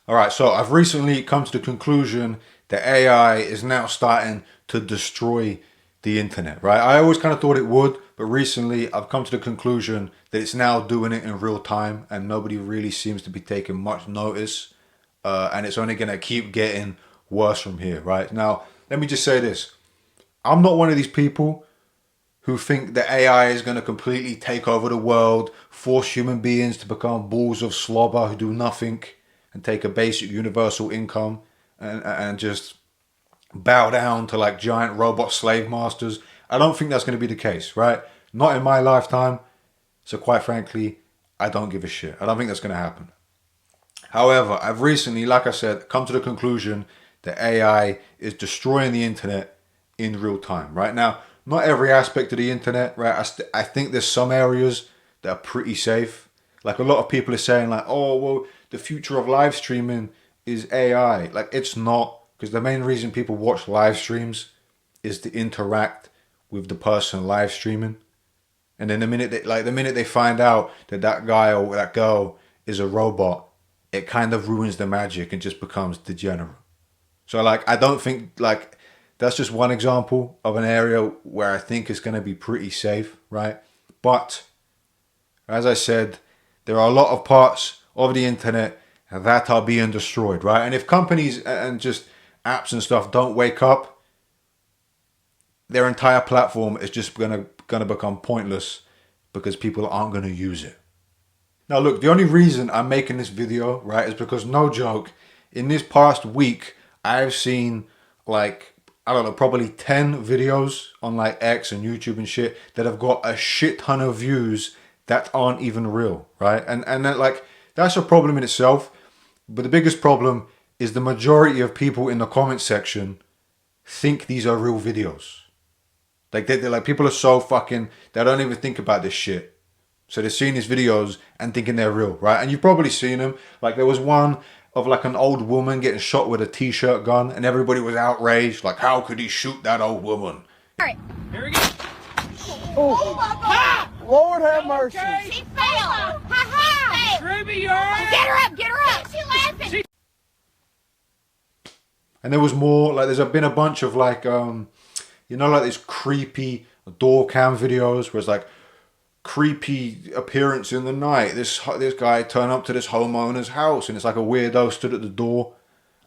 All right, so I've recently come to the conclusion that AI is now starting to destroy the internet, right? I always kind of thought it would, but recently I've come to the conclusion that it's now doing it in real time and nobody really seems to be taking much notice. And it's only going to keep getting worse from here, right? Now, let me just say this. I'm not one of these people who think that AI is going to completely take over the world, force human beings to become balls of slobber who do nothing and take a basic universal income and just bow down to like giant robot slave masters. I don't think that's going to be the case, right? Not in my lifetime. So quite frankly, I don't give a shit. I don't think that's going to happen. However, I've recently, like I said, come to the conclusion that AI is destroying the internet in real time. Right now, not every aspect of the internet, right? I think there's some areas that are pretty safe. Like a lot of people are saying, like, oh, well, the future of live streaming is AI. Like, it's not, because the main reason people watch live streams is to interact with the person live streaming. And then the minute they find out that that guy or that girl is a robot, it kind of ruins the magic and just becomes degenerate. So like I don't think like that's just one example of an area where I think is going to be pretty safe, right? But as I said, there are a lot of parts of the internet that are being destroyed, right? And if companies and just apps and stuff don't wake up, their entire platform is just gonna become pointless because people aren't gonna use it. Now look, the only reason I'm making this video, right, is because no joke, in this past week, I've seen like, I don't know, probably 10 videos on like X and YouTube and shit that have got a shit ton of views that aren't even real, right? And that like, that's a problem in itself. But the biggest problem is the majority of people in the comment section think these are real videos. Like they're like, people are so fucking, they don't even think about this shit. So they're seeing these videos and thinking they're real, right? And you've probably seen them. Like there was one of like an old woman getting shot with a t-shirt gun and everybody was outraged. Like, how could he shoot that old woman? All right. Here we go. Oh my God. Ha! Lord have mercy. Okay. She fell. Ha ha. Ruby, you alright? Get her up. Get her up. She laughing. And there was more, like been a bunch of like, like these creepy door cam videos where it's like, creepy appearance in the night. This guy turned up to this homeowner's house and it's like a weirdo stood at the door.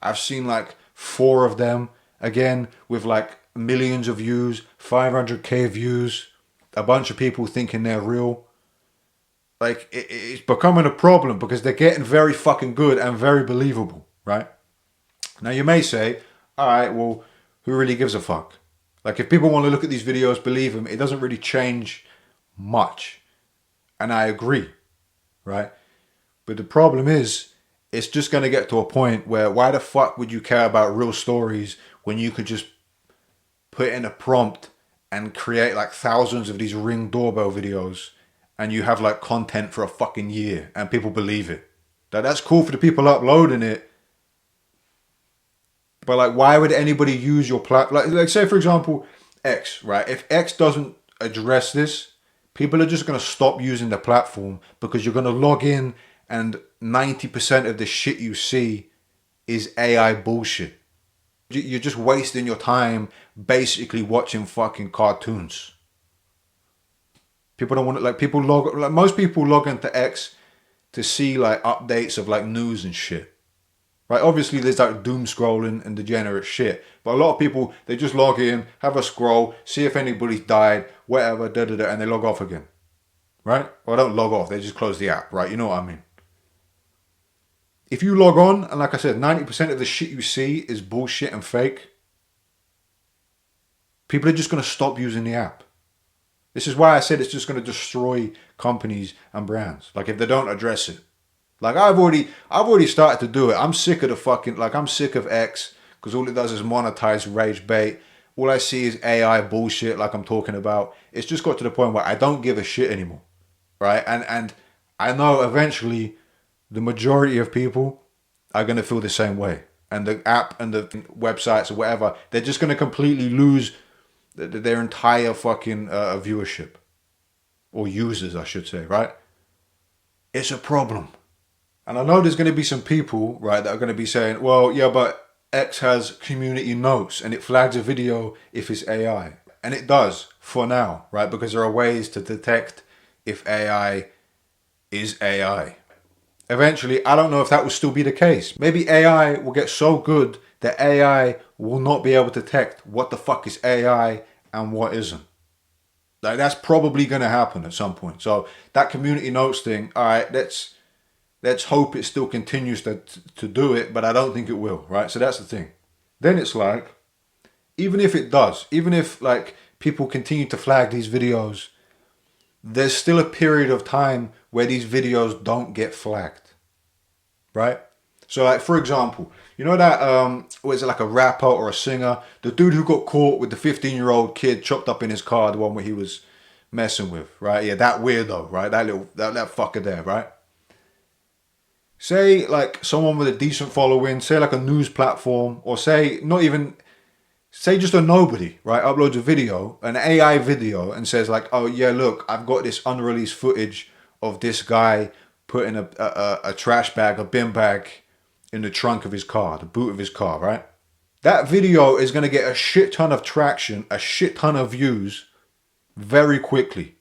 I've seen like 4 of them, again with like millions of views, 500k views, a bunch of people thinking they're real. Like it's becoming a problem because they're getting very fucking good and very believable, right? Now you may say, all right, well, who really gives a fuck? Like if people want to look at these videos, believe them, it doesn't really change much. And I agree, right? But the problem is, it's just going to get to a point where why the fuck would you care about real stories when you could just put in a prompt and create like thousands of these Ring doorbell videos and you have like content for a fucking year and people believe it. That's cool for the people uploading it. But like, why would anybody use your platform? Like say for example, X, right? If X doesn't address this, people are just going to stop using the platform because you're going to log in and 90% of the shit you see is AI bullshit. You're just wasting your time basically watching fucking cartoons. People don't want to, like most people log into X to see like updates of like news and shit. Right, obviously there's like doom scrolling and degenerate shit, but a lot of people, they just log in, have a scroll, see if anybody's died, whatever, and they log off again. Right? Or don't log off, they just close the app, right? You know what I mean? If you log on, and like I said, 90% of the shit you see is bullshit and fake, people are just going to stop using the app. This is why I said it's just going to destroy companies and brands. Like if they don't address it. Like I've already started to do it. I'm sick of the fucking, like I'm sick of X because all it does is monetize rage bait. All I see is AI bullshit like I'm talking about. It's just got to the point where I don't give a shit anymore. Right? And I know eventually the majority of people are going to feel the same way. And the app and the websites or whatever, they're just going to completely lose their entire fucking viewership. Or users, I should say, right? It's a problem. And I know there's going to be some people, right, that are going to be saying, well, yeah, but X has community notes and it flags a video if it's AI. And it does for now, right? Because there are ways to detect if AI is AI. Eventually, I don't know if that will still be the case. Maybe AI will get so good that AI will not be able to detect what the fuck is AI and what isn't. Like, that's probably going to happen at some point. So that community notes thing, all right, let's hope it still continues to do it, but I don't think it will, right? So that's the thing. Then it's like, even if it does, even if like people continue to flag these videos, there's still a period of time where these videos don't get flagged, right? So like, for example, you know that, was it like a rapper or a singer? The dude who got caught with the 15-year-old kid chopped up in his car, the one where he was messing with, right? Yeah, that weirdo, right? That fucker there, right? Say like someone with a decent following, say like a news platform, or say not even, say just a nobody, right? Uploads a video, an AI video, and says like, oh yeah, look, I've got this unreleased footage of this guy putting a trash bag, a bin bag in the trunk of his car, the boot of his car, right? That video is going to get a shit ton of traction, a shit ton of views very quickly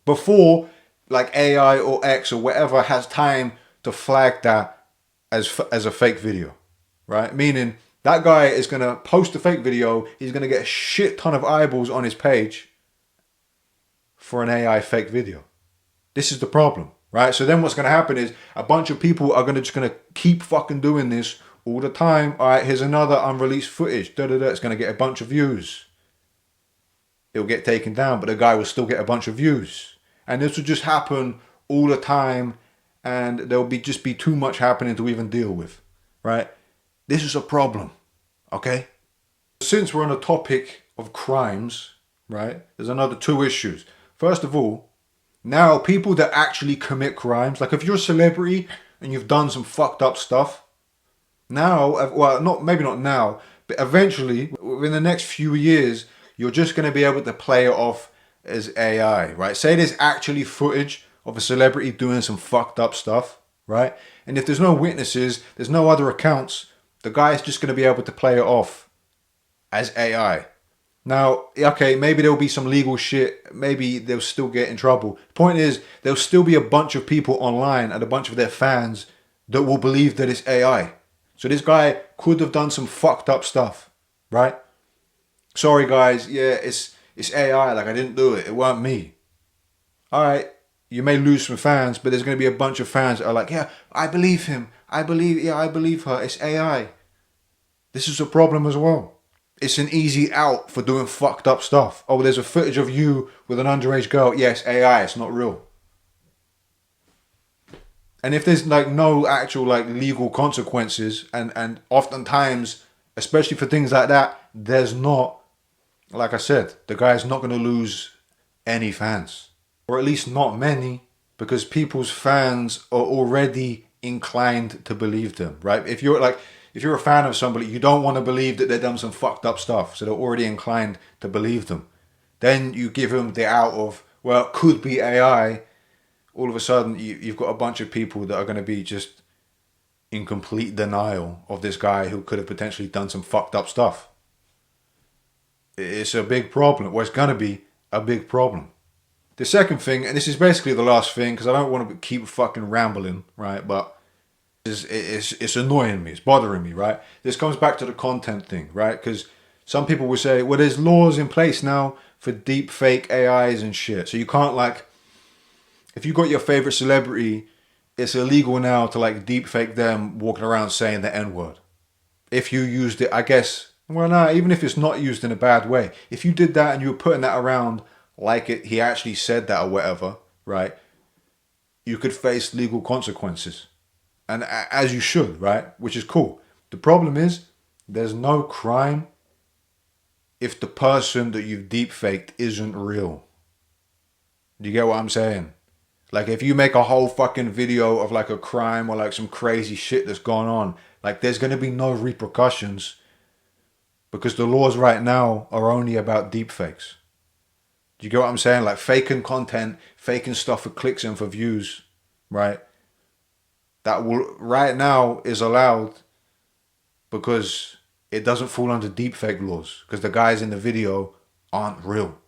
before like AI or X or whatever has time to flag that as a fake video, right? Meaning that guy is going to post a fake video, he's going to get a shit ton of eyeballs on his page for an AI fake video. This is the problem, right? So then what's going to happen is a bunch of people are just going to keep fucking doing this all the time. All right, here's another unreleased footage. It's going to get a bunch of views. It'll get taken down, but the guy will still get a bunch of views. And this will just happen all the time, and there'll just be too much happening to even deal with, right? This is a problem, okay? Since we're on the topic of crimes, right, there's another two issues. First of all, now people that actually commit crimes, like if you're a celebrity and you've done some fucked up stuff, now, well, maybe not now, but eventually, within the next few years, you're just going to be able to play it off as AI, right? Say there's actually footage of a celebrity doing some fucked up stuff, right? And if there's no witnesses, there's no other accounts, the guy's just going to be able to play it off as AI. Now, okay, maybe there'll be some legal shit. Maybe they'll still get in trouble. The point is, there'll still be a bunch of people online and a bunch of their fans that will believe that it's AI. So this guy could have done some fucked up stuff, right? Sorry guys, yeah, it's AI, like I didn't do it. It weren't me. All right, you may lose some fans, but there's going to be a bunch of fans that are like, yeah, I believe him. I believe her. It's AI. This is a problem as well. It's an easy out for doing fucked up stuff. Oh, there's a footage of you with an underage girl. Yes, AI, it's not real. And if there's like no actual like legal consequences, and oftentimes, especially for things like that, there's not, like I said, the guy's not going to lose any fans. Or at least not many, because people's fans are already inclined to believe them, right? If you're a fan of somebody, you don't want to believe that they've done some fucked up stuff, so they're already inclined to believe them. Then you give them the out of, well, it could be AI. All of a sudden, you've got a bunch of people that are going to be just in complete denial of this guy who could have potentially done some fucked up stuff. It's a big problem. Well, it's going to be a big problem. The second thing, and this is basically the last thing, because I don't want to keep fucking rambling, right? But it's annoying me. It's bothering me, right? This comes back to the content thing, right? Because some people will say, well, there's laws in place now for deep fake AIs and shit. So you can't like, if you got your favorite celebrity, it's illegal now to like deep fake them walking around saying the N-word. If you used it, I guess, well, no, even if it's not used in a bad way. If you did that and you were putting that around like he actually said that or whatever, right? You could face legal consequences. And as you should, right? Which is cool. The problem is, there's no crime if the person that you've deep faked isn't real. Do you get what I'm saying? Like if you make a whole fucking video of like a crime or like some crazy shit that's gone on, like there's going to be no repercussions because the laws right now are only about deep fakes. Do you get what I'm saying? Like faking content, faking stuff for clicks and for views, right? that will right now is allowed because it doesn't fall under deepfake laws because the guys in the video aren't real.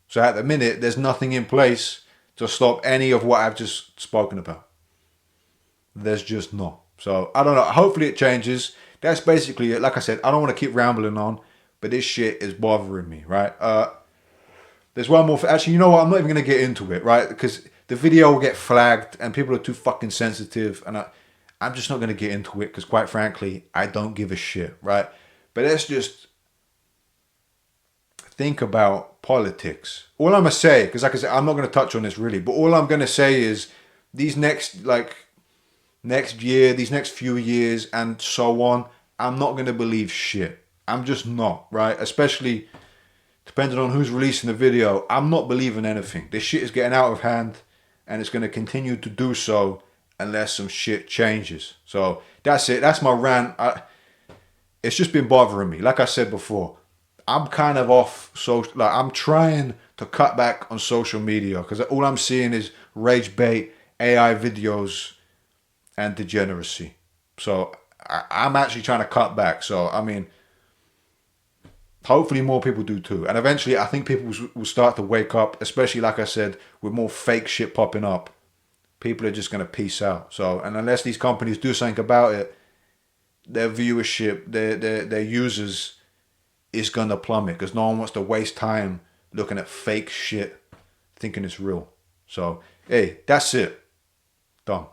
So at the minute, there's nothing in place to stop any of what I've just spoken about. There's just not. So I don't know. Hopefully it changes. That's basically it. Like I said, I don't want to keep rambling on, but this shit is bothering me, right? There's one more. Actually, you know what? I'm not even going to get into it, right? Because the video will get flagged and people are too fucking sensitive. And I'm just not going to get into it because, quite frankly, I don't give a shit, right? But let's just think about politics. All I'm going to say, because like I said, I'm not going to touch on this really, but all I'm going to say is these next year, these next few years, and so on, I'm not going to believe shit. I'm just not, right? Especially depending on who's releasing the video, I'm not believing anything. This shit is getting out of hand, and it's going to continue to do so unless some shit changes. So that's it. That's my rant. It's just been bothering me. Like I said before, I'm kind of off. So like I'm trying to cut back on social media because all I'm seeing is rage bait, AI videos, and degeneracy. So I'm actually trying to cut back. So I mean, hopefully more people do too. And eventually I think people will start to wake up, especially like I said, with more fake shit popping up. People are just going to peace out. So, and unless these companies do something about it, their viewership, their users is going to plummet because no one wants to waste time looking at fake shit thinking it's real. So, hey, that's it. Done.